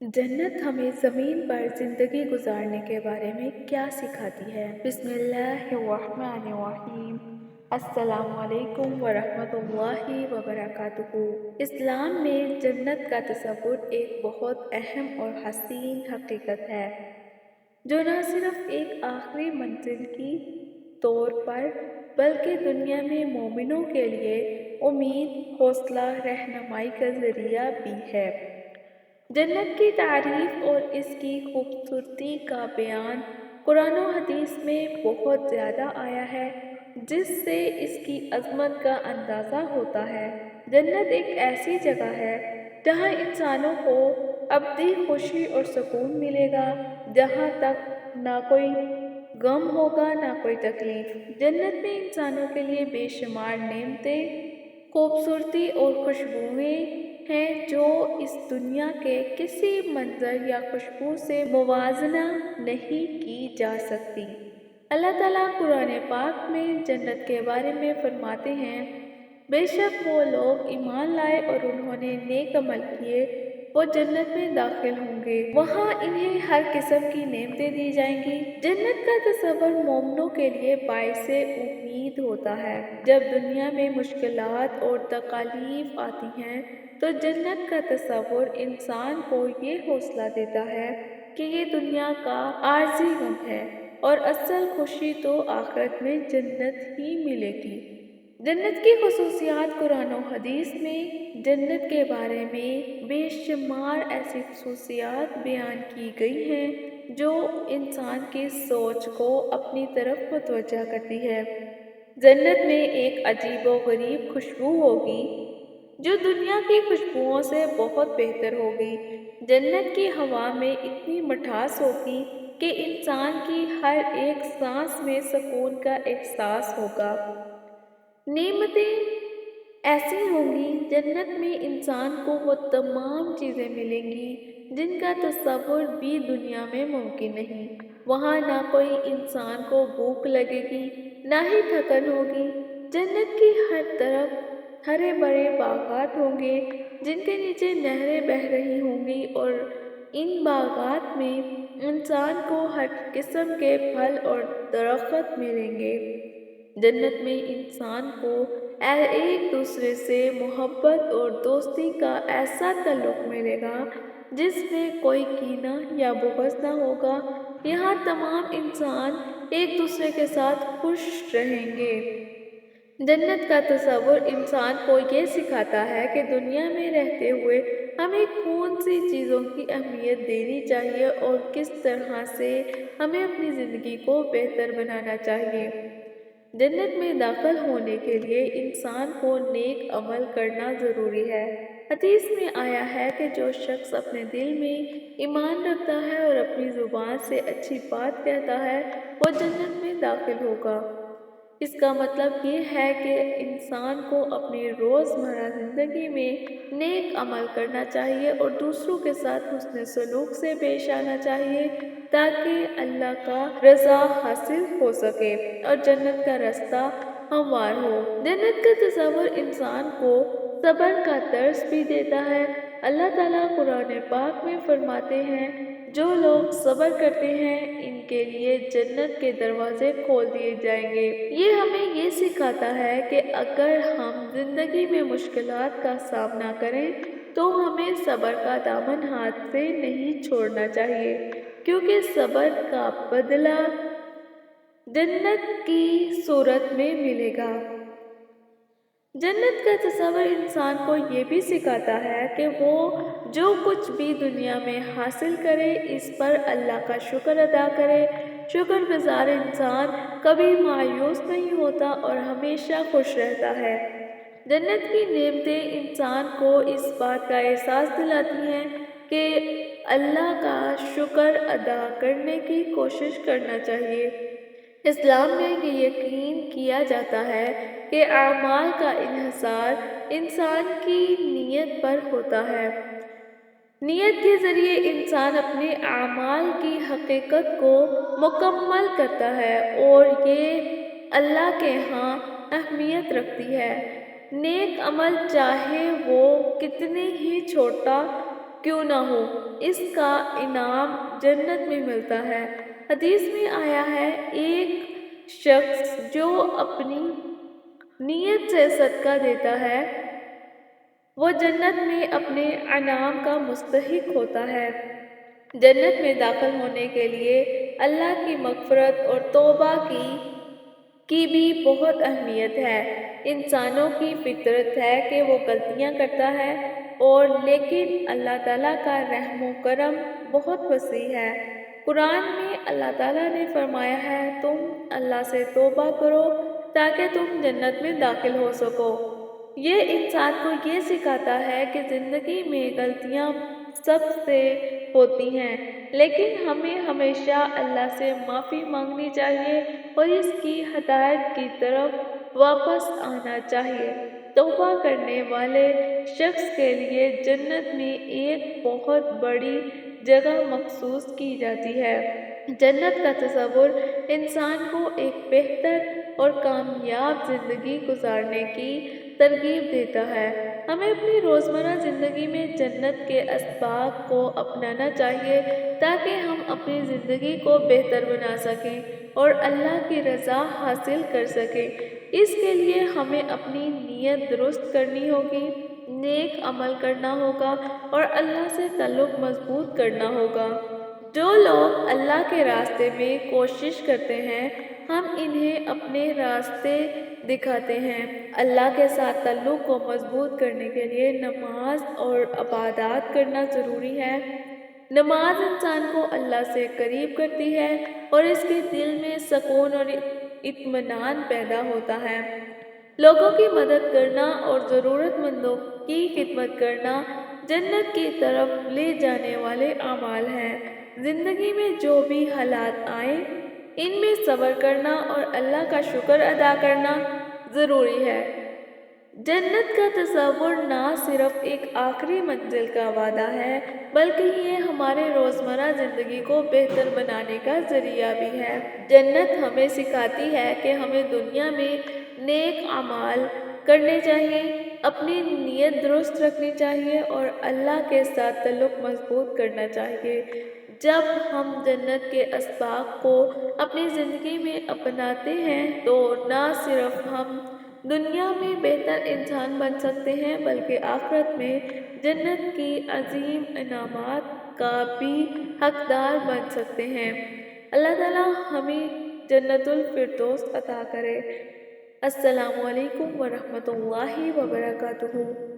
जन्नत हमें ज़मीन पर ज़िंदगी गुजारने के बारे में क्या सिखाती है? बिस्मिल्लाहिर्रहमानिर्रहीम। अस्सलामुअलैकुम वरहमतुल्लाहि वबरकातुहू। इस्लाम में जन्नत का तसव्वुर एक बहुत अहम और हसीन हकीकत है जो न सिर्फ एक आखिरी मंजिल की तौर पर बल्कि दुनिया में मोमिनों के लिए उम्मीद, हौसला, रहनुमाई का ज़रिया भी है। जन्नत की तारीफ और इसकी खूबसूरती का बयान कुरान और हदीस में बहुत ज़्यादा आया है, जिससे इसकी अज़मत का अंदाज़ा होता है। जन्नत एक ऐसी जगह है जहाँ इंसानों को अबदी खुशी और सुकून मिलेगा, जहाँ तक ना कोई गम होगा ना कोई तकलीफ। जन्नत में इंसानों के लिए बेशुमार नेमतें, खूबसूरती और खुशबुएं हैं जो इस दुनिया के किसी मंजर या खुशबू से मुवाजना नहीं की जा सकती। अल्लाह ताला कुरान पाक में जन्नत के बारे में फरमाते हैं, बेशक वो लोग ईमान लाए और उन्होंने नेक अमल किए, वो जन्नत में दाखिल होंगे। वहाँ इन्हें हर किस्म की नेमतें दी जाएंगी। जन्नत का तसव्वुर मोमिनों के लिए बाइसे उम्मीद होता है। जब दुनिया में मुश्किलात और तकालीफ आती हैं तो जन्नत का तसव्वुर इंसान को ये हौसला देता है कि ये दुनिया का आर्जी गम है और असल खुशी तो आखिरत में जन्नत ही मिलेगी। जन्नत की खुसूसियात कुरान और हदीस में जन्नत के बारे में बेशुमार ऐसी खुसूसियात बयान की गई हैं जो इंसान की सोच को अपनी तरफ मुतवज्जा करती है। जन्नत में एक अजीबो गरीब खुशबू होगी जो दुनिया की खुशबुओं से बहुत बेहतर होगी। जन्नत की हवा में इतनी मिठास होगी कि इंसान की हर एक सांस में सुकून का एहसास होगा। नेमतें ऐसी होंगी, जन्नत में इंसान को वो तमाम चीज़ें मिलेंगी जिनका तसव्वुर भी दुनिया में मुमकिन नहीं। वहाँ ना कोई इंसान को भूख लगेगी, ना ही थकन होगी। जन्नत की हर तरफ हरे भरे बागात होंगे जिनके नीचे नहरें बह रही होंगी और इन बागात में इंसान को हर किस्म के फल और दरख्त मिलेंगे। जन्नत में इंसान को एक दूसरे से मोहब्बत और दोस्ती का ऐसा ताल्लुक मिलेगा जिसमें कोई कीना या बुग़्ज़ ना होगा। यहाँ तमाम इंसान एक दूसरे के साथ खुश रहेंगे। जन्नत का तसव्वुर इंसान को ये सिखाता है कि दुनिया में रहते हुए हमें कौन सी चीज़ों की अहमियत देनी चाहिए और किस तरह से हमें अपनी ज़िंदगी को बेहतर बनाना चाहिए। जन्नत में दाखिल होने के लिए इंसान को नेक अमल करना ज़रूरी है। हदीस में आया है कि जो शख्स अपने दिल में ईमान रखता है और अपनी ज़ुबान से अच्छी बात कहता है वो जन्नत में दाखिल होगा। इसका मतलब ये है कि इंसान को अपनी रोज़मर्रा ज़िंदगी में नेक अमल करना चाहिए और दूसरों के साथ हुस्न सलूक से पेश आना चाहिए ताकि अल्लाह का रज़ा हासिल हो सके और जन्नत का रास्ता हमवार हो। जन्नत का तसव्वुर इंसान को सब्र का दर्स भी देता है। अल्लाह ताला कुरान पाक में फरमाते हैं, जो लोग सब्र करते हैं इनके लिए जन्नत के दरवाजे खोल दिए जाएंगे। ये हमें ये सिखाता है कि अगर हम जिंदगी में मुश्किलात का सामना करें तो हमें सब्र का दामन हाथ से नहीं छोड़ना चाहिए, क्योंकि सब्र का बदला जन्नत की सूरत में मिलेगा। जन्नत का तसव्वुर इंसान को ये भी सिखाता है कि वो जो कुछ भी दुनिया में हासिल करे इस पर अल्लाह का शुक्र अदा करे। शुक्रगुजार इंसान कभी मायूस नहीं होता और हमेशा खुश रहता है। जन्नत की नेमतें इंसान को इस बात का एहसास दिलाती हैं कि अल्लाह का शुक्र अदा करने की कोशिश करना चाहिए। इस्लाम में ये यकीन किया जाता है कि आमाल का इन्हिसार इंसान की नीयत पर होता है। नीयत के ज़रिए इंसान अपने आमाल की हकीकत को मुकम्मल करता है और ये अल्लाह के यहाँ अहमियत रखती है। नेक अमल चाहे वो कितने ही छोटा کیوں نہ ہو، اس کا انعام جنت میں ملتا ہے۔ حدیث میں آیا ہے، ایک شخص جو اپنی نیت سے صدقہ دیتا ہے وہ جنت میں اپنے انعام کا مستحق ہوتا ہے۔ جنت میں داخل ہونے کے لیے اللہ کی مغفرت اور توبہ کی بھی بہت اہمیت ہے۔ انسانوں کی فطرت ہے کہ وہ غلطیاں کرتا ہے اور لیکن اللہ تعالیٰ کا رحم و کرم بہت وسیع ہے۔ قرآن میں اللہ تعالیٰ نے فرمایا ہے، تم اللہ سے توبہ کرو تاکہ تم جنت میں داخل ہو سکو۔ یہ انسان کو یہ سکھاتا ہے کہ زندگی میں غلطیاں سب سے ہوتی ہیں، لیکن ہمیں ہمیشہ اللہ سے معافی مانگنی چاہیے اور اس کی ہدایت کی طرف واپس آنا چاہیے۔ توبہ کرنے والے شخص کے لیے جنت میں ایک بہت بڑی جگہ مخصوص کی جاتی ہے۔ جنت کا تصور انسان کو ایک بہتر اور کامیاب زندگی گزارنے کی ترغیب دیتا ہے۔ ہمیں اپنی روزمرہ زندگی میں جنت کے اسباق کو اپنانا چاہیے تاکہ ہم اپنی زندگی کو بہتر بنا سکیں اور اللہ کی رضا حاصل کر سکیں۔ اس کے لیے ہمیں اپنی نیت درست کرنی ہوگی، نیک عمل کرنا ہوگا اور اللہ سے تعلق مضبوط کرنا ہوگا۔ جو لوگ اللہ کے راستے میں کوشش کرتے ہیں ہم انہیں اپنے راستے دکھاتے ہیں۔ اللہ کے ساتھ تعلق کو مضبوط کرنے کے لیے نماز اور عبادات کرنا ضروری ہے۔ نماز انسان کو اللہ سے قریب کرتی ہے اور اس کے دل میں سکون اور اطمینان پیدا ہوتا ہے۔ لوگوں کی مدد کرنا اور ضرورت مندوں کی خدمت کرنا جنت کی طرف لے جانے والے اعمال ہیں۔ زندگی میں جو بھی حالات آئیں ان میں صبر کرنا اور اللہ کا شکر ادا کرنا ضروری ہے۔ جنت کا تصور نہ صرف ایک آخری منزل کا وعدہ ہے بلکہ یہ ہمارے روزمرہ زندگی کو بہتر بنانے کا ذریعہ بھی ہے۔ جنت ہمیں سکھاتی ہے کہ ہمیں دنیا میں نیک اعمال کرنے چاہیے، اپنی نیت درست رکھنی چاہیے اور اللہ کے ساتھ تعلق مضبوط کرنا چاہیے۔ جب ہم جنت کے اسباق کو اپنی زندگی میں اپناتے ہیں تو نہ صرف ہم دنیا میں بہتر انسان بن سکتے ہیں بلکہ آخرت میں جنت کی عظیم انعامات کا بھی حقدار بن سکتے ہیں۔ اللہ تعالیٰ ہمیں جنت الفردوس عطا کرے۔ السلام علیکم ورحمۃ اللہ وبرکاتہ۔